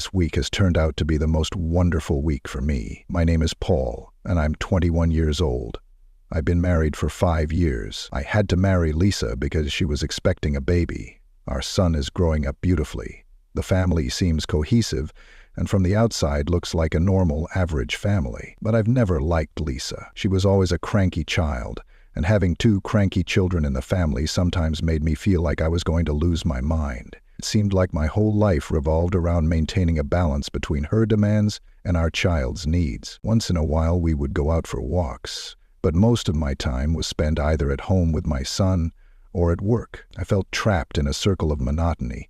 This week has turned out to be the most wonderful week for me. My name is Paul, and I'm 21 years old. I've been married for 5 years. I had to marry Lisa because she was expecting a baby. Our son is growing up beautifully. The family seems cohesive, and from the outside looks like a normal, average family. But I've never liked Lisa. She was always a cranky child, and having 2 cranky children in the family sometimes made me feel like I was going to lose my mind. It seemed like my whole life revolved around maintaining a balance between her demands and our child's needs. Once in a while we would go out for walks, but most of my time was spent either at home with my son or at work. I felt trapped in a circle of monotony.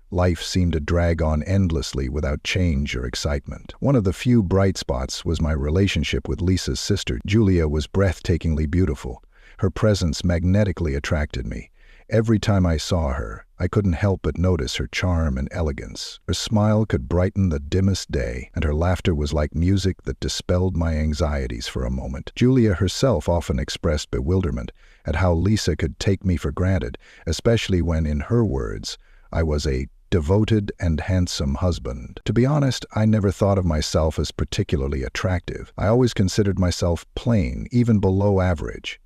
Life seemed to drag on endlessly without change or excitement. One of the few bright spots was my relationship with Lisa's sister. Julia was breathtakingly beautiful. Her presence magnetically attracted me. Every time I saw her, I couldn't help but notice her charm and elegance. Her smile could brighten the dimmest day, and her laughter was like music that dispelled my anxieties for a moment. Julia herself often expressed bewilderment at how Lisa could take me for granted, especially when, in her words, I was a devoted and handsome husband. To be honest, I never thought of myself as particularly attractive. I always considered myself plain, even below average.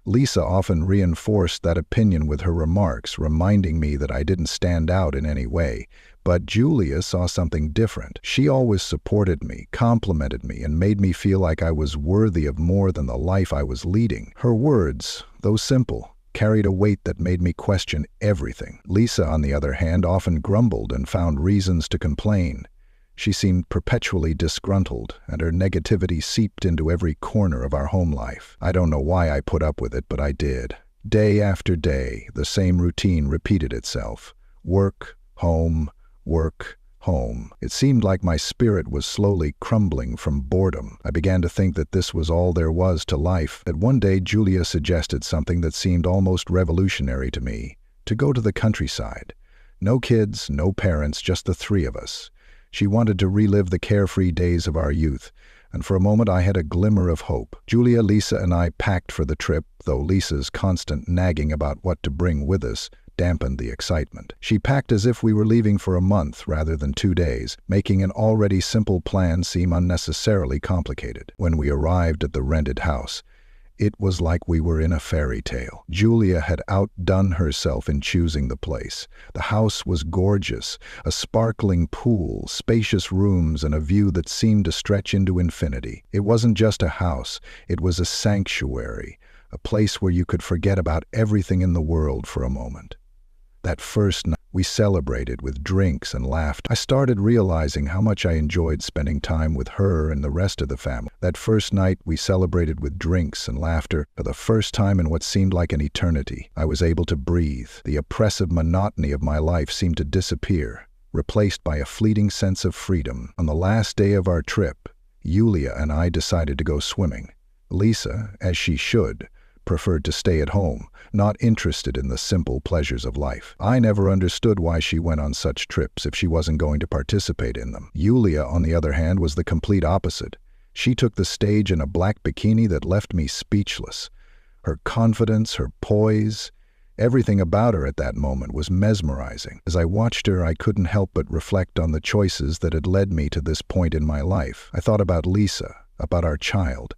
Lisa often reinforced that opinion with her remarks, reminding me that I didn't stand out in any way. But Julia saw something different. She always supported me, complimented me, and made me feel like I was worthy of more than the life I was leading. Her words, though simple, carried a weight that made me question everything. Lisa, on the other hand, often grumbled and found reasons to complain. She seemed perpetually disgruntled, and her negativity seeped into every corner of our home life. I don't know why I put up with it, but I did. Day after day, the same routine repeated itself. Work, home, work, home. It seemed like my spirit was slowly crumbling from boredom. I began to think that this was all there was to life. That one day Julia suggested something that seemed almost revolutionary to me: to go to the countryside. No kids, no parents, just the 3 of us. She wanted to relive the carefree days of our youth, and for a moment I had a glimmer of hope. Julia, Lisa, and I packed for the trip, though Lisa's constant nagging about what to bring with us dampened the excitement. She packed as if we were leaving for a month rather than 2 days, making an already simple plan seem unnecessarily complicated. When we arrived at the rented house, it was like we were in a fairy tale. Julia had outdone herself in choosing the place. The house was gorgeous, a sparkling pool, spacious rooms, and a view that seemed to stretch into infinity. It wasn't just a house, it was a sanctuary, a place where you could forget about everything in the world for a moment. That first night, we celebrated with drinks and laughter. I started realizing how much I enjoyed spending time with her and the rest of the family. That first night, we celebrated with drinks and laughter. For the first time in what seemed like an eternity, I was able to breathe. The oppressive monotony of my life seemed to disappear, replaced by a fleeting sense of freedom. On the last day of our trip, Julia and I decided to go swimming. Lisa, as she should, preferred to stay at home, not interested in the simple pleasures of life. I never understood why she went on such trips if she wasn't going to participate in them. Julia, on the other hand, was the complete opposite. She took the stage in a black bikini that left me speechless. Her confidence, her poise, everything about her at that moment was mesmerizing. As I watched her, I couldn't help but reflect on the choices that had led me to this point in my life. I thought about Lisa, about our child,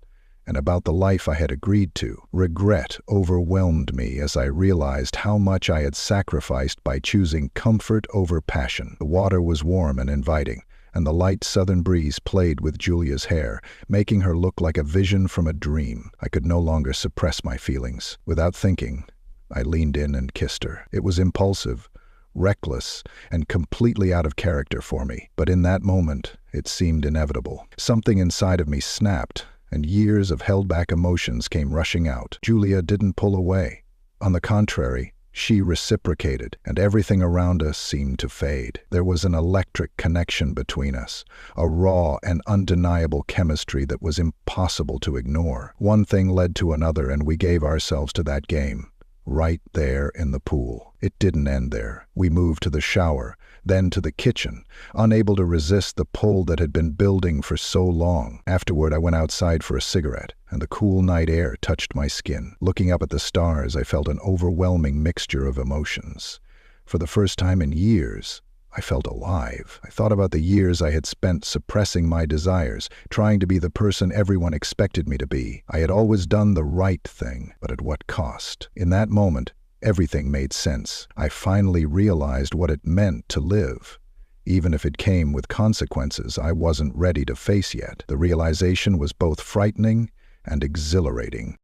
and about the life I had agreed to. Regret overwhelmed me as I realized how much I had sacrificed by choosing comfort over passion. The water was warm and inviting, and the light southern breeze played with Julia's hair, making her look like a vision from a dream. I could no longer suppress my feelings. Without thinking, I leaned in and kissed her. It was impulsive, reckless, and completely out of character for me. But in that moment, it seemed inevitable. Something inside of me snapped, and years of held-back emotions came rushing out. Julia didn't pull away. On the contrary, she reciprocated, and everything around us seemed to fade. There was an electric connection between us, a raw and undeniable chemistry that was impossible to ignore. One thing led to another, and we gave ourselves to that game, right there in the pool. It didn't end there. We moved to the shower, then to the kitchen, unable to resist the pull that had been building for so long. Afterward, I went outside for a cigarette, and the cool night air touched my skin. Looking up at the stars, I felt an overwhelming mixture of emotions. For the first time in years, I felt alive. I thought about the years I had spent suppressing my desires, trying to be the person everyone expected me to be. I had always done the right thing, but at what cost? In that moment, everything made sense. I finally realized what it meant to live, even if it came with consequences I wasn't ready to face yet. The realization was both frightening and exhilarating.